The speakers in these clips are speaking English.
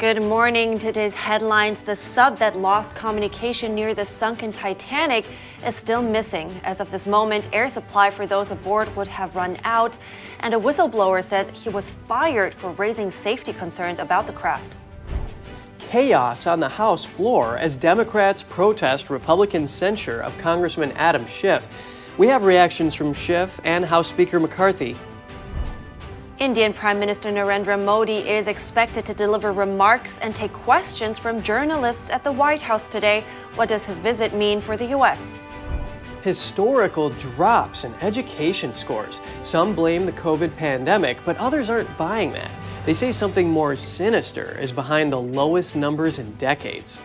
Good morning. Today's headlines: the sub that lost communication near the sunken Titanic is still missing. As of this moment, air supply for those aboard would have run out, and a whistleblower says he was fired for raising safety concerns about the craft. Chaos on the House floor as Democrats protest Republican censure of Congressman Adam Schiff. We have reactions from Schiff and House Speaker McCarthy. Indian Prime Minister Narendra Modi is expected to deliver remarks and take questions from journalists at the White House today. What does his visit mean for the U.S.? Historical drops in education scores. Some blame the COVID pandemic, but others aren't buying that. They say something more sinister is behind the lowest numbers in decades.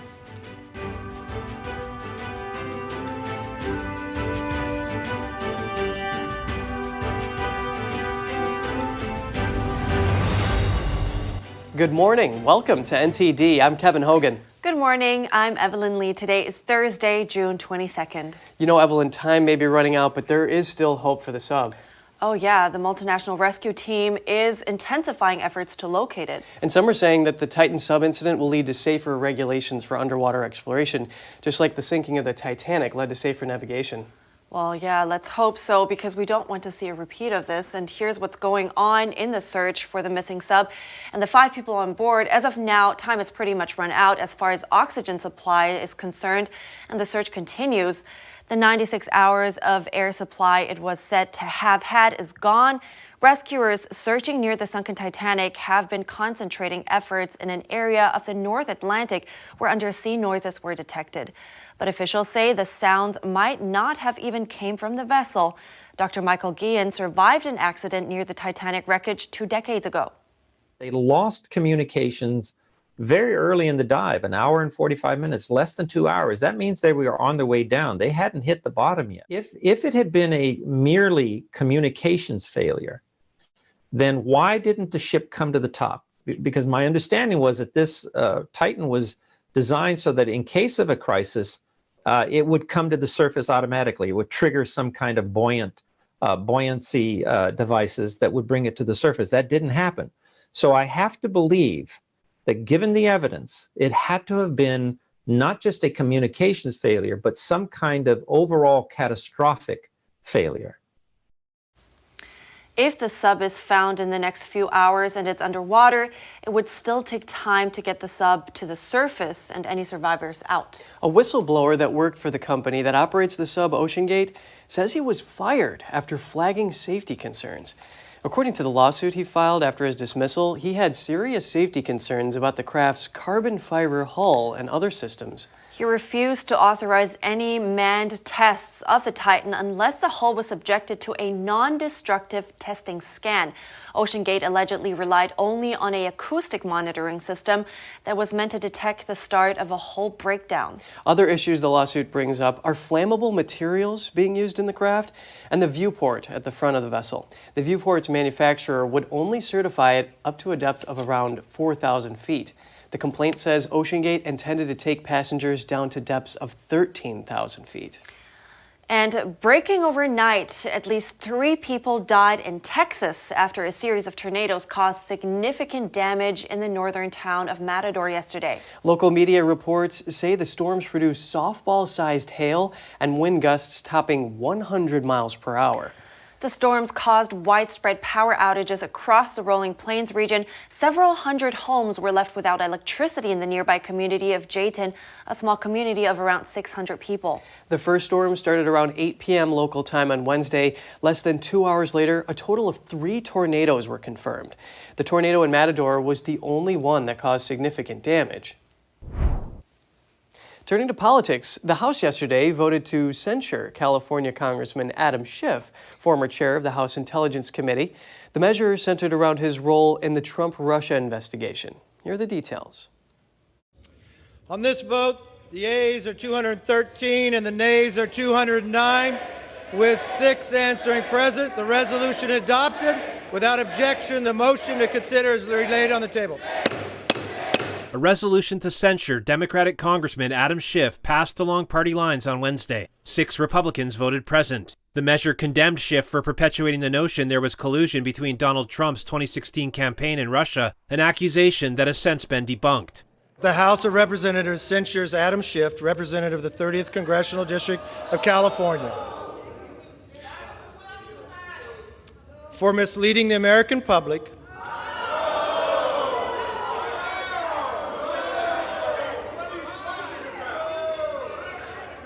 Good morning. Welcome to NTD. I'm Kevin Hogan. Good morning. I'm Evelyn Lee. Today is Thursday, June 22nd. You know, Evelyn, time may be running out, but there is still hope for the sub. Oh yeah, the multinational rescue team is intensifying efforts to locate it. And some are saying that the Titan sub incident will lead to safer regulations for underwater exploration, just like the sinking of the Titanic led to safer navigation. Well, yeah, let's hope so, because we don't want to see a repeat of this. And here's what's going on in the search for the missing sub and the 5 people on board. As of now, time has pretty much run out as far as oxygen supply is concerned, and the search continues. The 96 hours of air supply it was said to have had is gone. Rescuers searching near the sunken Titanic have been concentrating efforts in an area of the North Atlantic where undersea noises were detected. But officials say the sounds might not have even came from the vessel. Dr. Michael Guillen survived an accident near the Titanic wreckage 2 decades ago. They lost communications very early in the dive, an hour and 45 minutes, less than 2 hours. That means they were on their way down. They hadn't hit the bottom yet. If it had been a merely communications failure, then why didn't the ship come to the top? Because my understanding was that this Titan was designed so that in case of a crisis, it would come to the surface automatically. It would trigger some kind of buoyancy devices that would bring it to the surface. That didn't happen. So I have to believe that given the evidence, it had to have been not just a communications failure, but some kind of overall catastrophic failure. If the sub is found in the next few hours and it's underwater, it would still take time to get the sub to the surface and any survivors out. A whistleblower that worked for the company that operates the sub OceanGate says he was fired after flagging safety concerns. According to the lawsuit he filed after his dismissal, he had serious safety concerns about the craft's carbon fiber hull and other systems. He refused to authorize any manned tests of the Titan unless the hull was subjected to a non-destructive testing scan. OceanGate allegedly relied only on an acoustic monitoring system that was meant to detect the start of a hull breakdown. Other issues the lawsuit brings up are flammable materials being used in the craft and the viewport at the front of the vessel. The viewport's manufacturer would only certify it up to a depth of around 4,000 feet. The complaint says OceanGate intended to take passengers down to depths of 13,000 feet. And breaking overnight, at least 3 people died in Texas after a series of tornadoes caused significant damage in the northern town of Matador yesterday. Local media reports say the storms produced softball-sized hail and wind gusts topping 100 miles per hour. The storms caused widespread power outages across the Rolling Plains region. Several hundred homes were left without electricity in the nearby community of Jayton, a small community of around 600 people. The first storm started around 8 p.m. local time on Wednesday. Less than 2 hours later, a total of 3 tornadoes were confirmed. The tornado in Matador was the only one that caused significant damage. Turning to politics, the House yesterday voted to censure California Congressman Adam Schiff, former chair of the House Intelligence Committee. The measure centered around his role in the Trump-Russia investigation. Here are the details. On this vote, the yeas are 213 and the nays are 209. With 6 answering present, the resolution adopted. Without objection, the motion to consider is laid on the table. A resolution to censure Democratic Congressman Adam Schiff passed along party lines on Wednesday. 6 Republicans voted present. The measure condemned Schiff for perpetuating the notion there was collusion between Donald Trump's 2016 campaign and Russia, an accusation that has since been debunked. The House of Representatives censures Adam Schiff, representative of the 30th Congressional District of California, for misleading the American public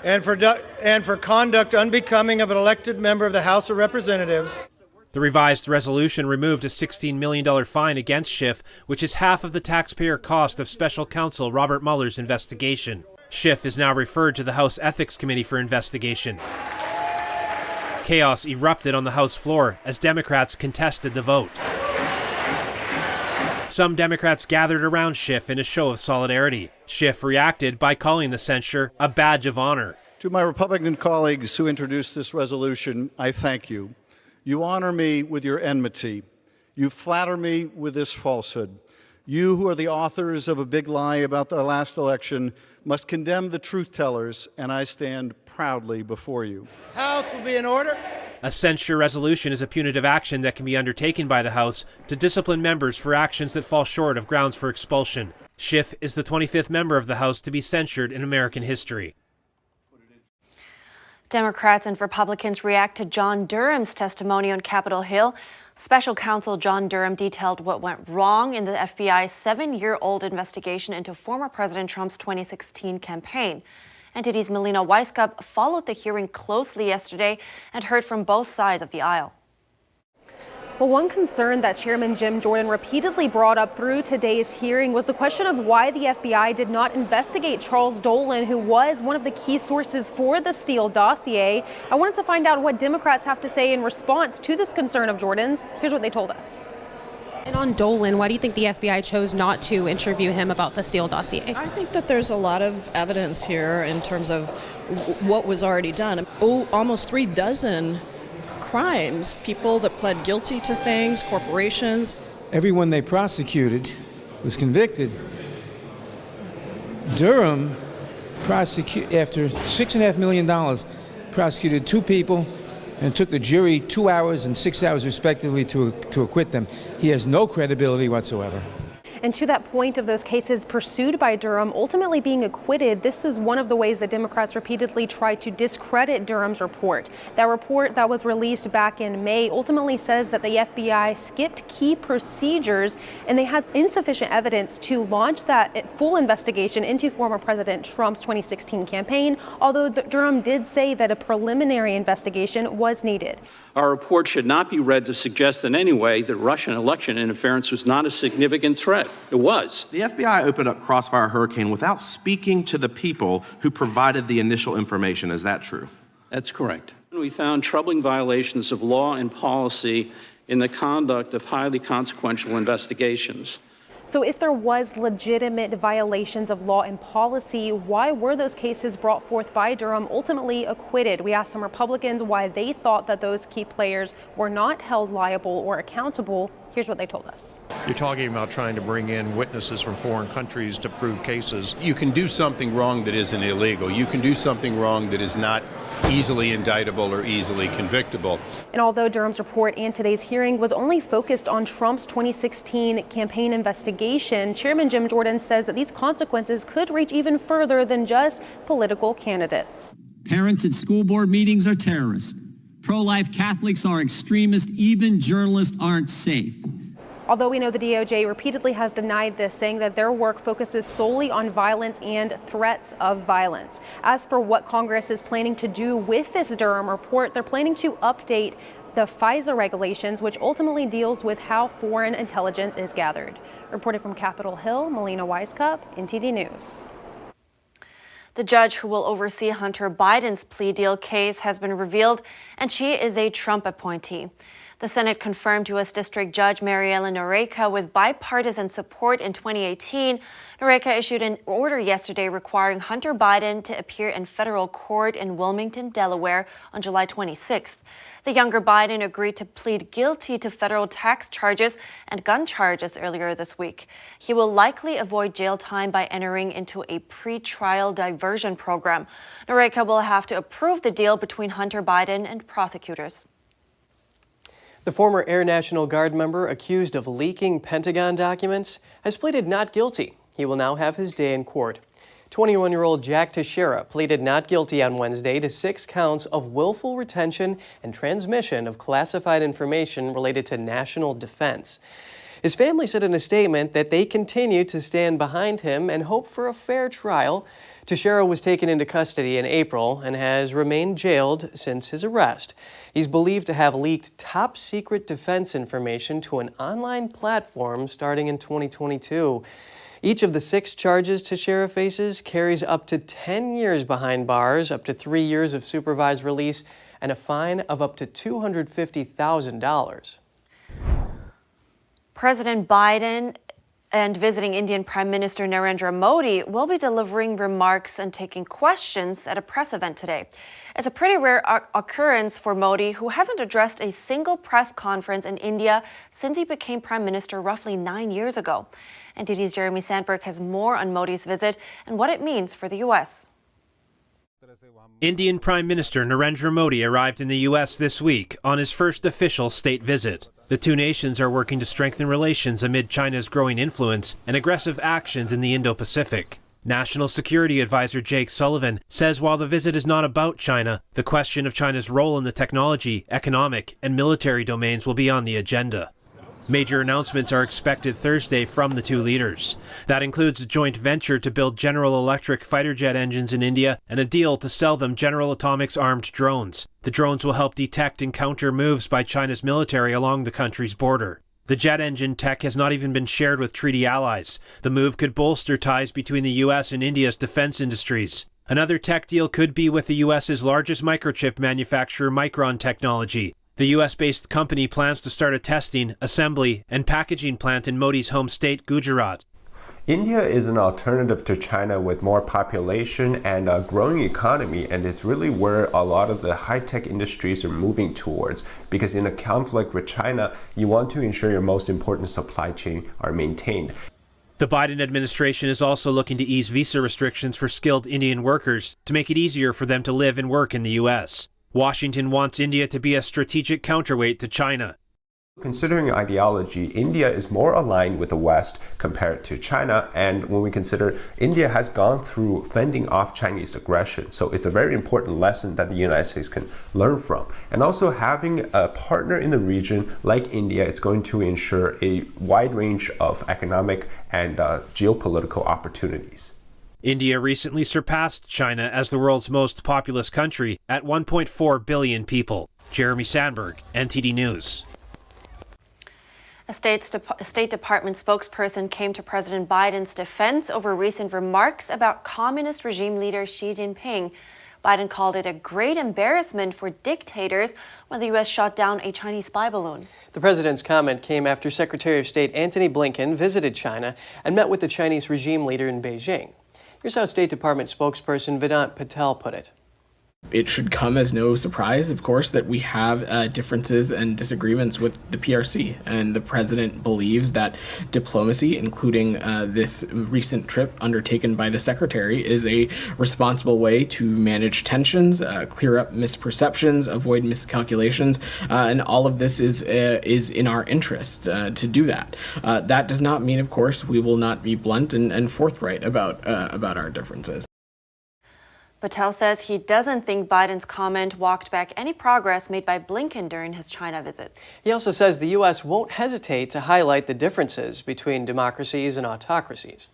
and for conduct unbecoming of an elected member of the House of Representatives. The revised resolution removed a $16 million fine against Schiff, which is half of the taxpayer cost of special counsel Robert Mueller's investigation. Schiff is now referred to the House Ethics Committee for investigation. Chaos erupted on the House floor as Democrats contested the vote. Some Democrats gathered around Schiff in a show of solidarity. Schiff reacted by calling the censure a badge of honor. To my Republican colleagues who introduced this resolution, I thank you. You honor me with your enmity. You flatter me with this falsehood. You, who are the authors of a big lie about the last election, must condemn the truth tellers, and I stand proudly before you. House will be in order. A censure resolution is a punitive action that can be undertaken by the House to discipline members for actions that fall short of grounds for expulsion. Schiff is the 25th member of the House to be censured in American history. Democrats and Republicans react to John Durham's testimony on Capitol Hill. Special counsel John Durham detailed what went wrong in the FBI's 7-year-old investigation into former President Trump's 2016 campaign. NTD's Melina Weisskopf followed the hearing closely yesterday and heard from both sides of the aisle. Well, one concern that Chairman Jim Jordan repeatedly brought up through today's hearing was the question of why the FBI did not investigate Charles Dolan, who was one of the key sources for the Steele dossier. I wanted to find out what Democrats have to say in response to this concern of Jordan's. Here's what they told us. And on Dolan, why do you think the FBI chose not to interview him about the Steele dossier? I think that there's a lot of evidence here in terms of what was already done. Almost 3 dozen crimes, people that pled guilty to things, corporations. Everyone they prosecuted was convicted. Durham after $6.5 million, prosecuted 2 people and took the jury 2 hours and 6 hours respectively to acquit them. He has no credibility whatsoever. And to that point of those cases pursued by Durham ultimately being acquitted, this is one of the ways that Democrats repeatedly tried to discredit Durham's report. That report that was released back in May ultimately says that the FBI skipped key procedures and they had insufficient evidence to launch that full investigation into former President Trump's 2016 campaign, although Durham did say that a preliminary investigation was needed. Our report should not be read to suggest in any way that Russian election interference was not a significant threat. It was. The FBI opened up Crossfire Hurricane without speaking to the people who provided the initial information. Is that true? That's correct. We found troubling violations of law and policy in the conduct of highly consequential investigations. So if there was legitimate violations of law and policy, why were those cases brought forth by Durham ultimately acquitted? We asked some Republicans why they thought that those key players were not held liable or accountable. Here's what they told us. You're talking about trying to bring in witnesses from foreign countries to prove cases. You can do something wrong that isn't illegal. You can do something wrong that is not easily indictable or easily convictable. And although Durham's report and today's hearing was only focused on Trump's 2016 campaign investigation, Chairman Jim Jordan says that these consequences could reach even further than just political candidates. Parents at school board meetings are terrorists. Pro-life Catholics are extremists. Even journalists aren't safe. Although we know the DOJ repeatedly has denied this, saying that their work focuses solely on violence and threats of violence. As for what Congress is planning to do with this Durham report, they're planning to update the FISA regulations, which ultimately deals with how foreign intelligence is gathered. Reporting from Capitol Hill, Melina Weisskopf, NTD News. The judge who will oversee Hunter Biden's plea deal case has been revealed, and she is a Trump appointee. The Senate confirmed U.S. District Judge Mariela Noreika with bipartisan support in 2018. Noreika issued an order yesterday requiring Hunter Biden to appear in federal court in Wilmington, Delaware on July 26th. The younger Biden agreed to plead guilty to federal tax charges and gun charges earlier this week. He will likely avoid jail time by entering into a pre-trial diversion program. Narendra will have to approve the deal between Hunter Biden and prosecutors. The former Air National Guard member accused of leaking Pentagon documents has pleaded not guilty. He will now have his day in court. 21-year-old Jack Teixeira pleaded not guilty on Wednesday to 6 counts of willful retention and transmission of classified information related to national defense. His family said in a statement that they continue to stand behind him and hope for a fair trial. Teixeira was taken into custody in April and has remained jailed since his arrest. He's believed to have leaked top-secret defense information to an online platform starting in 2022. Each of the 6 charges Teixeira faces carries up to 10 years behind bars, up to 3 years of supervised release, and a fine of up to $250,000. President Biden and visiting Indian Prime Minister Narendra Modi will be delivering remarks and taking questions at a press event today. It's a pretty rare occurrence for Modi, who hasn't addressed a single press conference in India since he became Prime Minister roughly 9 years ago. NTD's Jeremy Sandberg has more on Modi's visit and what it means for the U.S. Indian Prime Minister Narendra Modi arrived in the U.S. this week on his first official state visit. The two nations are working to strengthen relations amid China's growing influence and aggressive actions in the Indo-Pacific. National Security Advisor Jake Sullivan says while the visit is not about China, the question of China's role in the technology, economic, and military domains will be on the agenda. Major announcements are expected Thursday from the two leaders. That includes a joint venture to build General Electric fighter jet engines in India and a deal to sell them General Atomics armed drones. The drones will help detect and counter moves by China's military along the country's border. The jet engine tech has not even been shared with treaty allies. The move could bolster ties between the U.S. and India's defense industries. Another tech deal could be with the U.S.'s largest microchip manufacturer, Micron Technology. The U.S.-based company plans to start a testing, assembly, and packaging plant in Modi's home state, Gujarat. India is an alternative to China with more population and a growing economy, and it's really where a lot of the high-tech industries are moving towards, because in a conflict with China, you want to ensure your most important supply chain are maintained. The Biden administration is also looking to ease visa restrictions for skilled Indian workers to make it easier for them to live and work in the U.S. Washington wants India to be a strategic counterweight to China. Considering ideology, India is more aligned with the West compared to China, and when we consider India has gone through fending off Chinese aggression, so it's a very important lesson that the United States can learn from. And also having a partner in the region like India, it's going to ensure a wide range of economic and geopolitical opportunities. India recently surpassed China as the world's most populous country at 1.4 billion people. Jeremy Sandberg, NTD News. A State Department spokesperson came to President Biden's defense over recent remarks about communist regime leader Xi Jinping. Biden called it a great embarrassment for dictators when the U.S. shot down a Chinese spy balloon. The president's comment came after Secretary of State Antony Blinken visited China and met with the Chinese regime leader in Beijing. Here's how State Department spokesperson Vedant Patel put it. It should come as no surprise, of course, that we have differences and disagreements with the PRC. And the president believes that diplomacy, including this recent trip undertaken by the secretary, is a responsible way to manage tensions, clear up misperceptions, avoid miscalculations, and all of this is in our interest to do that. That does not mean, of course, we will not be blunt and forthright about our differences. Patel says he doesn't think Biden's comment walked back any progress made by Blinken during his China visit. He also says the U.S. won't hesitate to highlight the differences between democracies and autocracies.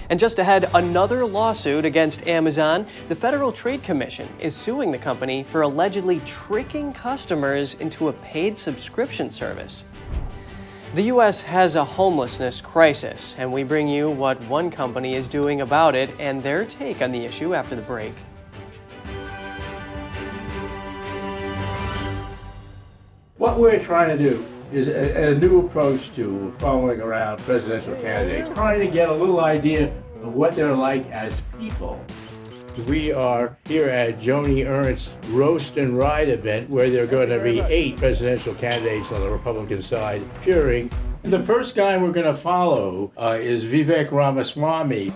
And just ahead, another lawsuit against Amazon. The Federal Trade Commission is suing the company for allegedly tricking customers into a paid subscription service. The U.S. has a homelessness crisis, and we bring you what one company is doing about it and their take on the issue after the break. What we're trying to do is a new approach to following around presidential candidates, trying to get a little idea of what they're like as people. We are here at Joni Ernst's Roast and Ride event, where there are going to be 8 presidential candidates on the Republican side appearing. The first guy we're going to follow is Vivek Ramaswamy.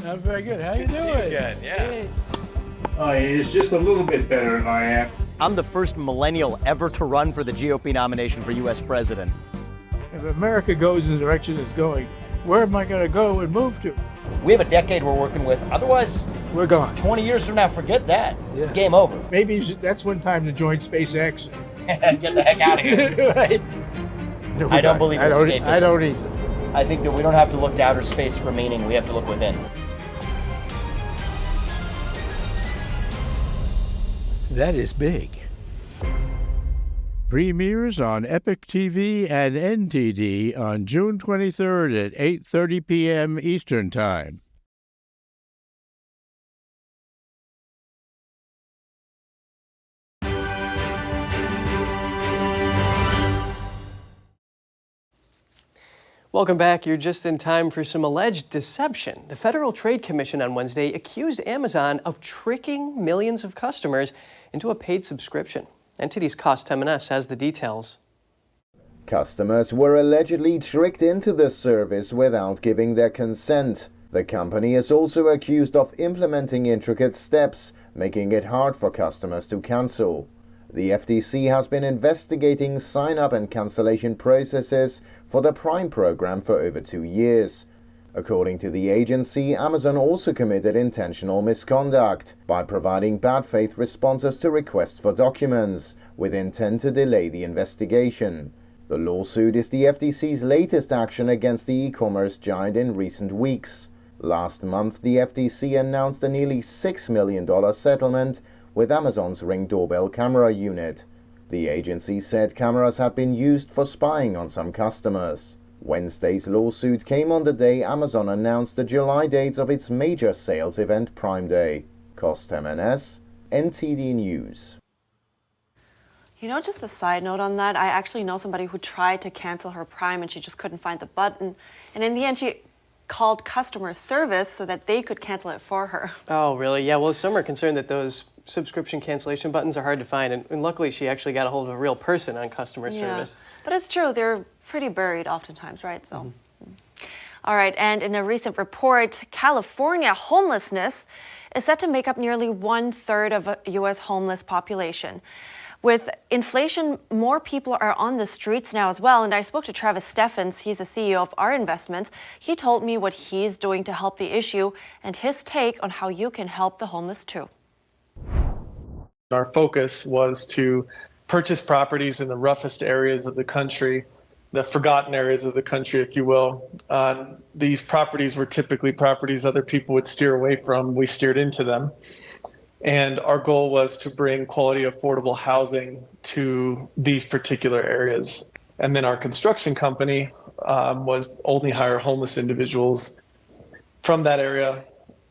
I'm very good. How you doing? Again, yeah. He's just a little bit better than I am. I'm the first millennial ever to run for the GOP nomination for U.S. president. If America goes in the direction it's going, where am I going to go and move to? We have a decade we're working with. Otherwise, we're gone. 20 years from now, forget that. Yeah. It's game over. Maybe that's one time to join SpaceX. Get the heck out of here. Right. No, I don't believe in escapism. I don't either. I think that we don't have to look to outer space for meaning. We have to look within. That is big. Premieres on Epic TV and NTD on June 23rd at 8:30 p.m. Eastern Time. Welcome back. You're just in time for some alleged deception. The Federal Trade Commission on Wednesday accused Amazon of tricking millions of customers into a paid subscription. NTD's Cost M&S has the details. Customers were allegedly tricked into the service without giving their consent. The company is also accused of implementing intricate steps, making it hard for customers to cancel. The FTC has been investigating sign-up and cancellation processes for the Prime program for over 2 years. According to the agency, Amazon also committed intentional misconduct by providing bad faith responses to requests for documents, with intent to delay the investigation. The lawsuit is the FTC's latest action against the e-commerce giant in recent weeks. Last month, the FTC announced a nearly $6 million settlement with Amazon's Ring doorbell camera unit. The agency said cameras had been used for spying on some customers. Wednesday's lawsuit came on the day Amazon announced the July dates of its major sales event Prime Day. Cost M&S, NTD News. You know, just a side note on that, I actually know somebody who tried to cancel her Prime and she just couldn't find the button. And in the end, she called customer service so that they could cancel it for her. Oh, really? Yeah, well, some are concerned that those subscription cancellation buttons are hard to find, and luckily she actually got a hold of a real person on customer service. But it's true, they're pretty buried oftentimes, right? So, All right, and in a recent report, California homelessness is set to make up nearly 1/3 of U.S. homeless population. With inflation, more people are on the streets now as well. And I spoke to Travis Steffens. He's the CEO of Our Investment. He told me what he's doing to help the issue and his take on how you can help the homeless too. Our focus was to purchase properties in the roughest areas of the country, the forgotten areas of the country, if you will. These properties were typically properties other people would steer away from. We steered into them. And our goal was to bring quality, affordable housing to these particular areas. And then our construction company was only hire homeless individuals from that area,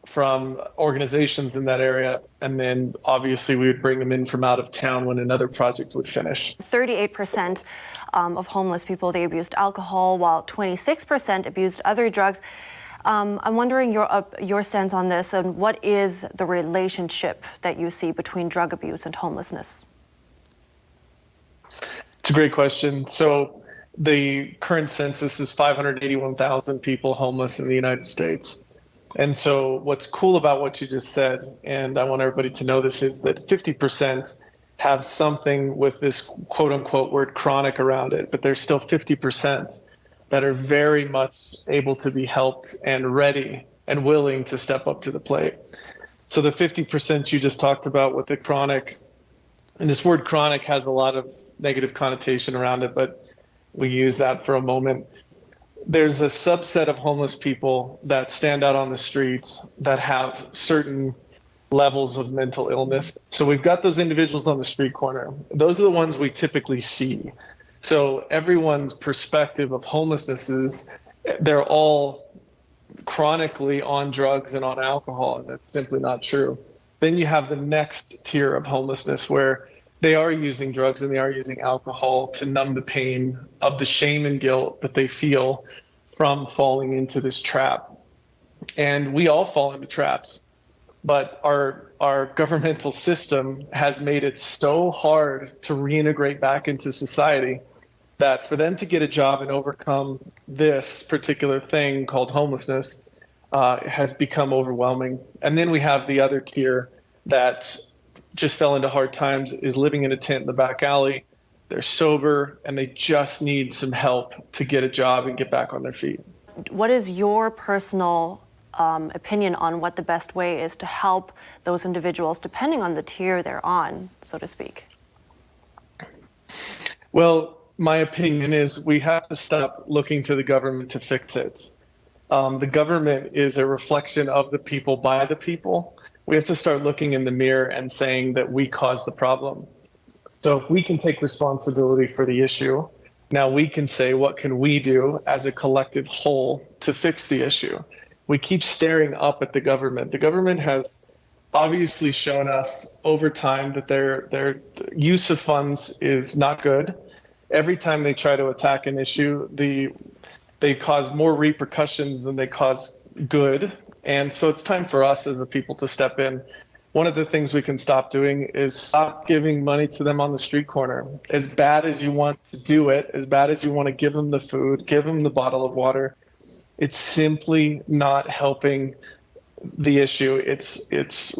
from organizations in that area. And then obviously we would bring them in from out of town when another project would finish. 38% of homeless people, they abused alcohol, while 26% abused other drugs. I'm wondering your stance on this, and what is the relationship that you see between drug abuse and homelessness? It's a great question. So the current census is 581,000 people homeless in the United States. And so what's cool about what you just said, and I want everybody to know this, is that 50% have something with this quote unquote word chronic around it, but there's still 50% that are very much able to be helped and ready and willing to step up to the plate. So the 50% you just talked about with the chronic, and this word chronic has a lot of negative connotation around it, but we use that for a moment. There's a subset of homeless people that stand out on the streets that have certain levels of mental illness. So we've got those individuals on the street corner. Those are the ones we typically see. So everyone's perspective of homelessness is they're all chronically on drugs and on alcohol, and that's simply not true. Then you have the next tier of homelessness where they are using drugs and they are using alcohol to numb the pain of the shame and guilt that they feel from falling into this trap. And we all fall into traps. But our governmental system has made it so hard to reintegrate back into society that for them to get a job and overcome this particular thing called homelessness has become overwhelming. And then we have the other tier that just fell into hard times, is living in a tent in the back alley. They're sober and they just need some help to get a job and get back on their feet. What is your personal opinion on what the best way is to help those individuals, depending on the tier they're on, so to speak? Well, my opinion is we have to stop looking to the government to fix it. The government is a reflection of the people by the people. We have to start looking in the mirror and saying that we caused the problem. So if we can take responsibility for the issue, now we can say, what can we do as a collective whole to fix the issue? We keep staring up at the government. The government has obviously shown us over time that their use of funds is not good. Every time they try to attack an issue, they cause more repercussions than they cause good. And so it's time for us as a people to step in. One of the things we can stop doing is stop giving money to them on the street corner. As bad as you want to do it, as bad as you want to give them the food, give them the bottle of water, it's simply not helping the issue. It's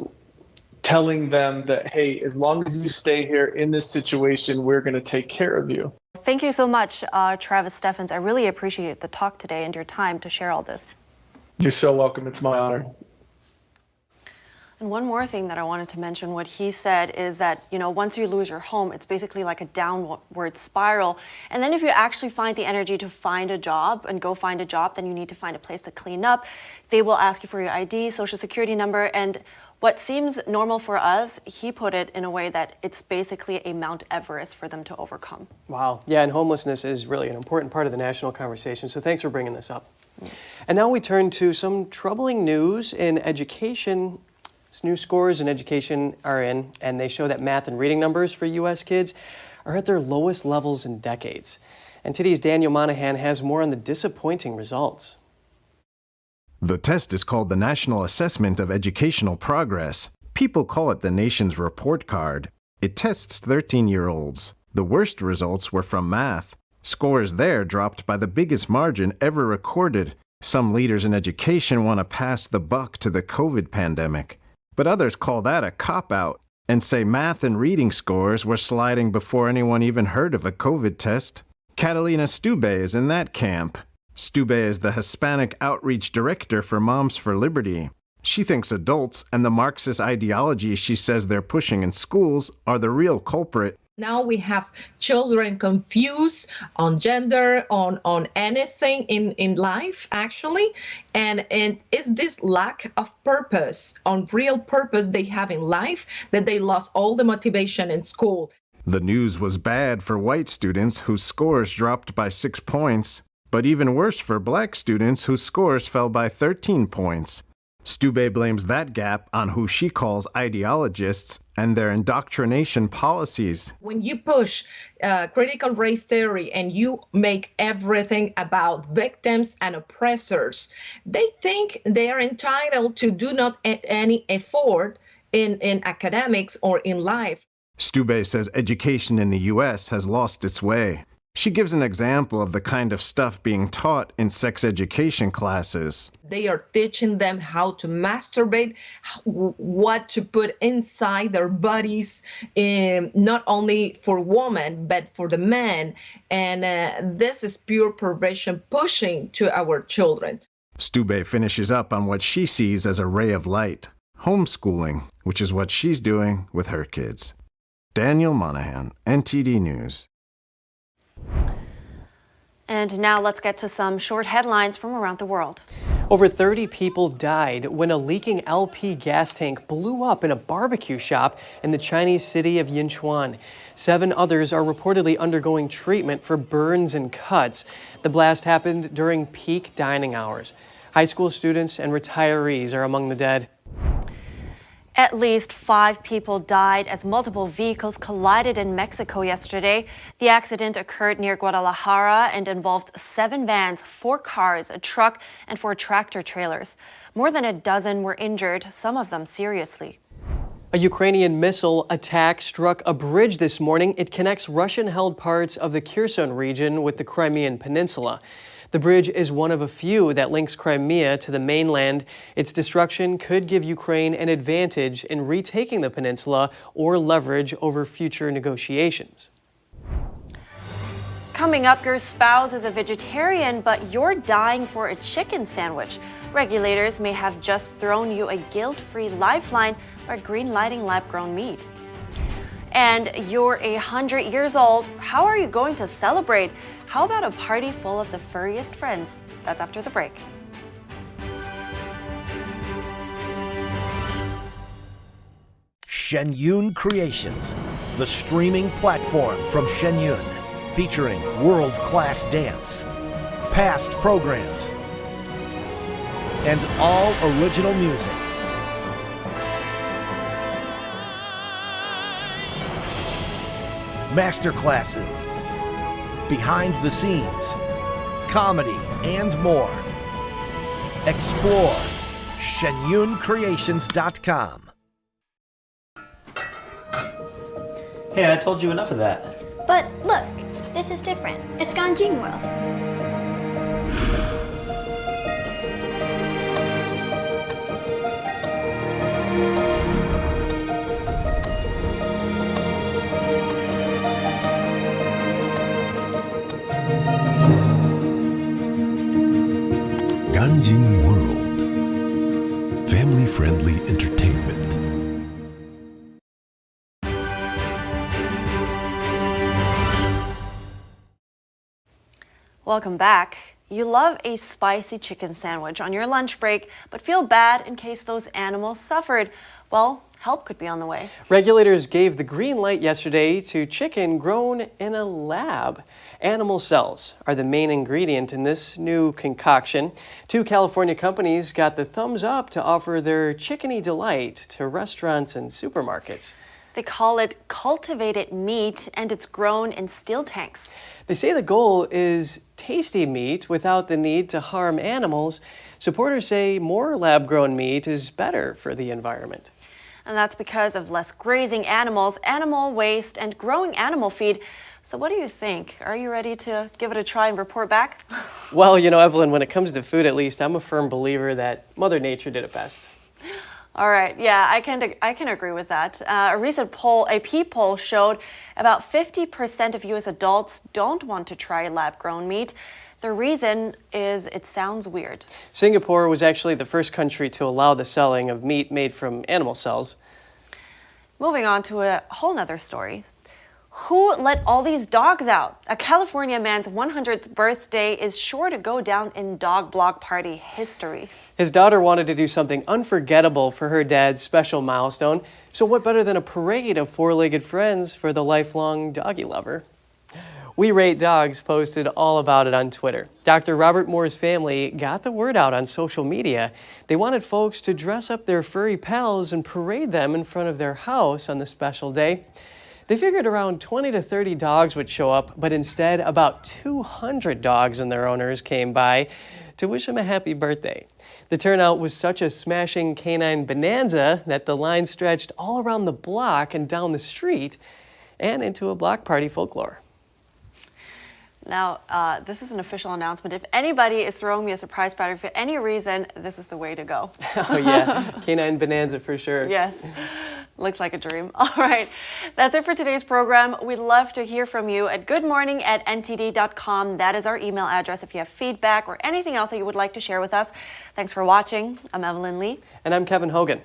telling them that, hey, as long as you stay here in this situation, we're going to take care of you. Thank you so much, Travis Steffens. I really appreciate the talk today and your time to share all this. You're so welcome. It's my honor. And one more thing that I wanted to mention, what he said is that, once you lose your home, it's basically like a downward spiral. And then if you actually find the energy to find a job and go find a job, then you need to find a place to clean up. They will ask you for your ID, social security number, and what seems normal for us, he put it in a way that it's basically a Mount Everest for them to overcome. Wow. Yeah, and homelessness is really an important part of the national conversation, so thanks for bringing this up. And now we turn to some troubling news in education. New scores in education are in, and they show that math and reading numbers for U.S. kids are at their lowest levels in decades. NTD's Daniel Monahan has more on the disappointing results. The test is called the National Assessment of Educational Progress. People call it the nation's report card. It tests 13-year-olds. The worst results were from math. Scores there dropped by the biggest margin ever recorded. Some leaders in education want to pass the buck to the COVID pandemic. But others call that a cop-out and say math and reading scores were sliding before anyone even heard of a COVID test. Catalina Stube is in that camp. Stube is the Hispanic Outreach Director for Moms for Liberty. She thinks adults and the Marxist ideology she says they're pushing in schools are the real culprit. Now we have children confused on gender, on anything in life, actually. And it's this lack of purpose, on real purpose they have in life, that they lost all the motivation in school. The news was bad for white students whose scores dropped by 6 points, but even worse for black students whose scores fell by 13 points. Stube blames that gap on who she calls ideologists and their indoctrination policies. When you push critical race theory and you make everything about victims and oppressors, they think they are entitled to do not any effort in academics or in life. Stube says education in the U.S. has lost its way. She gives an example of the kind of stuff being taught in sex education classes. They are teaching them how to masturbate, what to put inside their bodies, not only for women, but for the men. And this is pure perversion pushing to our children. Stube finishes up on what she sees as a ray of light, homeschooling, which is what she's doing with her kids. Daniel Monahan, NTD News. And now let's get to some short headlines from around the world. Over 30 people died when a leaking LP gas tank blew up in a barbecue shop in the Chinese city of Yinchuan. 7 others are reportedly undergoing treatment for burns and cuts. The blast happened during peak dining hours. High school students and retirees are among the dead. At least 5 people died as multiple vehicles collided in Mexico yesterday. The accident occurred near Guadalajara and involved 7 vans, 4 cars, a truck, and 4 tractor trailers. More than a dozen were injured, some of them seriously. A Ukrainian missile attack struck a bridge this morning. It connects Russian-held parts of the Kherson region with the Crimean Peninsula. The bridge is one of a few that links Crimea to the mainland. Its destruction could give Ukraine an advantage in retaking the peninsula or leverage over future negotiations. Coming up, your spouse is a vegetarian, but you're dying for a chicken sandwich. Regulators may have just thrown you a guilt-free lifeline by green-lighting lab-grown meat. And you're 100 years old. How are you going to celebrate? How about a party full of the furriest friends? That's after the break. Shenyun Creations, the streaming platform from Shenyun, featuring world-class dance, past programs, and all original music. Masterclasses, behind the scenes, comedy, and more. Explore shenyuncreations.com. Hey, I told you enough of that. But look, this is different. It's Ganjing World. Ganjing World. Family-friendly entertainment. Welcome back. You love a spicy chicken sandwich on your lunch break, but feel bad in case those animals suffered. Well, help could be on the way. Regulators gave the green light yesterday to chicken grown in a lab. Animal cells are the main ingredient in this new concoction. 2 California companies got the thumbs up to offer their chickeny delight to restaurants and supermarkets. They call it cultivated meat, and it's grown in steel tanks. They say the goal is tasty meat without the need to harm animals. Supporters say more lab-grown meat is better for the environment. And that's because of less grazing animals, animal waste, and growing animal feed. So what do you think? Are you ready to give it a try and report back? Well, you know, Evelyn, when it comes to food, at least, I'm a firm believer that Mother Nature did it best. All right, yeah, I can agree with that. A recent poll, a AP poll, showed about 50% of U.S. adults don't want to try lab-grown meat. The reason is it sounds weird. Singapore was actually the first country to allow the selling of meat made from animal cells. Moving on to a whole nother story. Who let all these dogs out? A California man's 100th birthday is sure to go down in dog block party history. His daughter wanted to do something unforgettable for her dad's special milestone. So what better than a parade of 4-legged friends for the lifelong doggy lover? We Rate Dogs posted all about it on Twitter. Dr. Robert Moore's family got the word out on social media. They wanted folks to dress up their furry pals and parade them in front of their house on the special day. They figured around 20 to 30 dogs would show up, but instead about 200 dogs and their owners came by to wish him a happy birthday. The turnout was such a smashing canine bonanza that the line stretched all around the block and down the street and into a block party folklore. Now, this is an official announcement. If anybody is throwing me a surprise party for any reason, this is the way to go. Oh yeah, canine bonanza for sure. Yes, looks like a dream. All right, that's it for today's program. We'd love to hear from you at goodmorning@ntd.com. That is our email address if you have feedback or anything else that you would like to share with us. Thanks for watching. I'm Evelyn Lee. And I'm Kevin Hogan.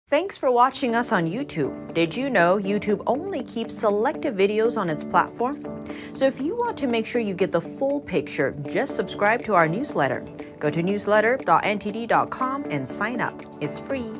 Thanks for watching us on YouTube. Did you know YouTube only keeps selective videos on its platform? So if you want to make sure you get the full picture, just subscribe to our newsletter. Go to newsletter.ntd.com and sign up. It's free.